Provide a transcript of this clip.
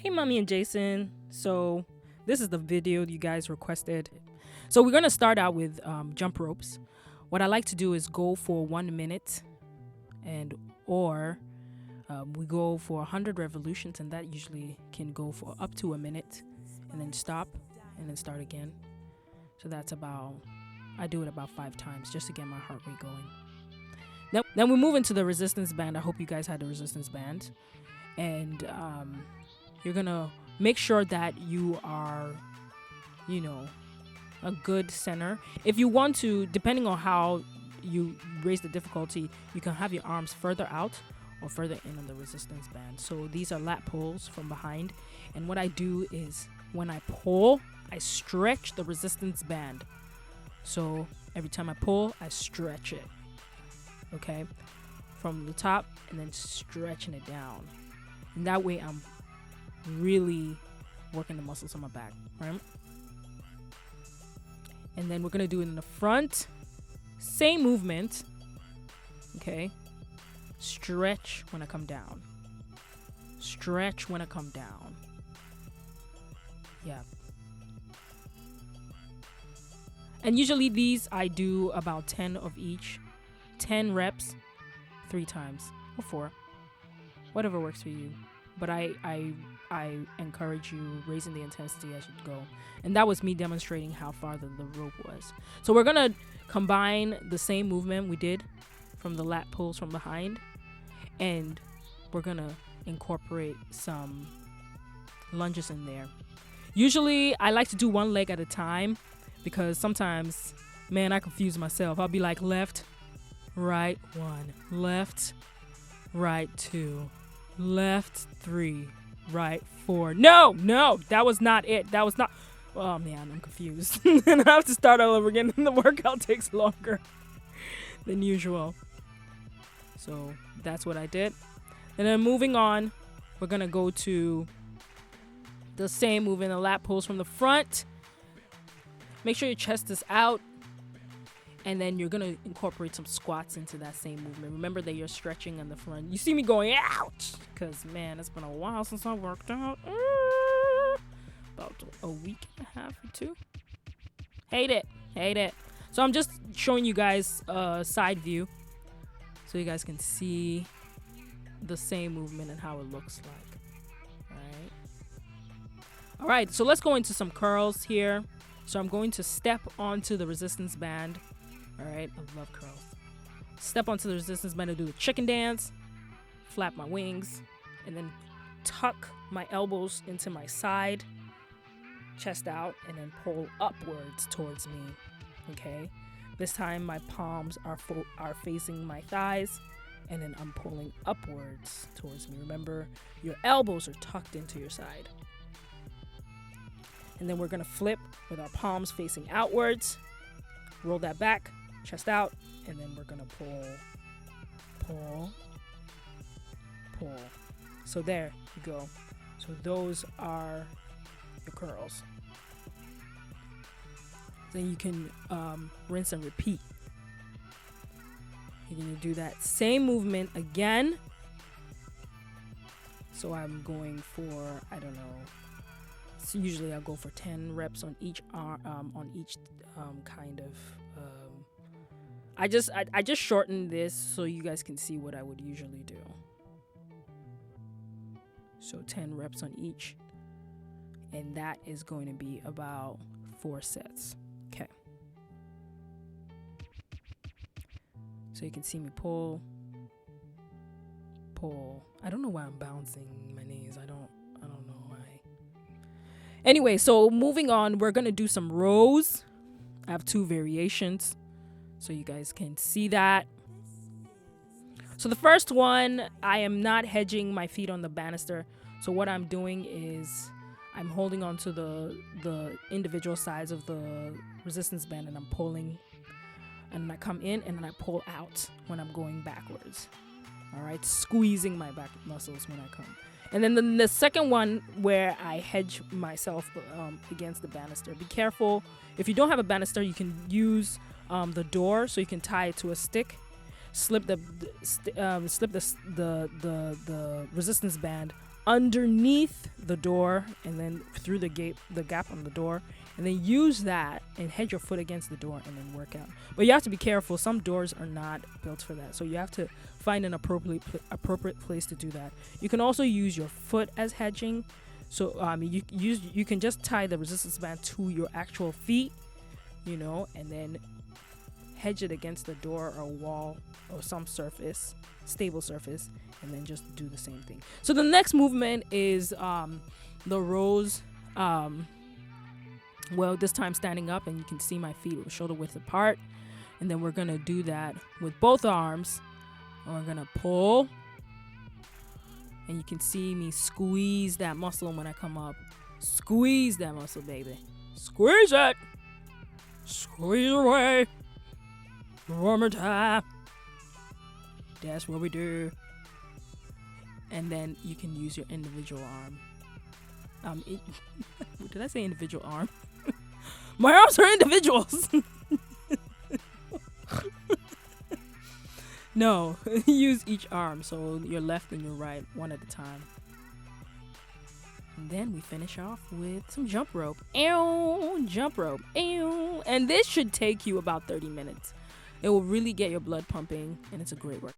Hey, Mommy and Jason. So this is the video you guys requested. So we're gonna start out with jump ropes. What I like to do is go for 1 minute, and or we go for 100 revolutions, and that usually can go for up to a minute, and then stop, and then start again. So that's about, I do it about 5 times just to get my heart rate going. Then we move into the resistance band. I hope you guys had the resistance band, and you're gonna make sure that you are, a good center. If you want to, depending on how you raise the difficulty, you can have your arms further out or further in on the resistance band. So these are lat pulls from behind, and what I do is when I pull, I stretch the resistance band. So every time I pull, I stretch it, okay, from the top, and then stretching it down, and that way I'm really working the muscles on my back, right? And then we're gonna do it in the front, same movement, okay? Stretch when I come down, stretch when I come down. Yeah. And usually these I do about 10 of each, 10 reps 3 times or 4, whatever works for you. But I encourage you raising the intensity as you go. And that was me demonstrating how far the rope was. So we're gonna combine the same movement we did from the lat pulls from behind, and we're gonna incorporate some lunges in there. Usually I like to do one leg at a time, because sometimes, man, I confuse myself. I'll be like left, right, 1, left, right, 2, left, 3, right, 4. No, that was not it. That was not. Oh man, I'm confused. And I have to start all over again, and the workout takes longer than usual. So that's what I did. And then moving on, we're gonna go to the same movement, the lat pulls from the front. Make sure your chest is out, and then you're gonna incorporate some squats into that same movement. Remember that you're stretching on the front. You see me going ouch, because man, it's been a while since I worked out. About a week and a half or 2. Hate it. So I'm just showing you guys a side view so you guys can see the same movement and how it looks like. All right, so let's go into some curls here. So I'm going to step onto the resistance band. All right, I love curls. Step onto the resistance band and do the chicken dance, flap my wings, and then tuck my elbows into my side, chest out, and then pull upwards towards me, okay? This time my palms are facing my thighs, and then I'm pulling upwards towards me. Remember, your elbows are tucked into your side. And then we're gonna flip with our palms facing outwards, roll that back, chest out, and then we're gonna pull. So there you go. So those are your curls. Then you can rinse and repeat. You're gonna do that same movement again. So I'm going for, I don't know. So usually I'll go for 10 reps on each arm, kind of. I just shortened this so you guys can see what I would usually do. So 10 reps on each, and that is going to be about 4 sets. Okay. So you can see me pull. I don't know why I'm bouncing my knees. I don't know why. Anyway, so moving on, we're gonna do some rows. I have 2 variations, so you guys can see that. So the first one, I am not hedging my feet on the banister. So what I'm doing is I'm holding onto the individual sides of the resistance band, and I'm pulling, and then I come in, and then I pull out when I'm going backwards. All right, squeezing my back muscles when I come. And then the second one, where I hedge myself against the banister. Be careful. If you don't have a banister, you can use the door, so you can tie it to a stick. Slip the resistance band underneath the door and then through the gap on the door, and then use that and head your foot against the door and then work out. But you have to be careful. Some doors are not built for that, so you have to find an appropriate place to do that. You can also use your foot as hedging. So you can just tie the resistance band to your actual feet, and then hedge it against the door or wall or some surface, stable surface, and then just do the same thing. So the next movement is the rows. Well, this time standing up, and you can see my feet shoulder width apart. And then we're gonna do that with both arms. And we're gonna pull. And you can see me squeeze that muscle when I come up. Squeeze that muscle, baby. Squeeze it. Squeeze away. One more time. That's what we do. And then you can use your individual arm. Did I say individual arm? My arms are individuals. No, use each arm, so your left and your right, one at a time. And then we finish off with some jump rope. Ew, jump rope. Ew. And this should take you about 30 minutes. It will really get your blood pumping, and it's a great workout.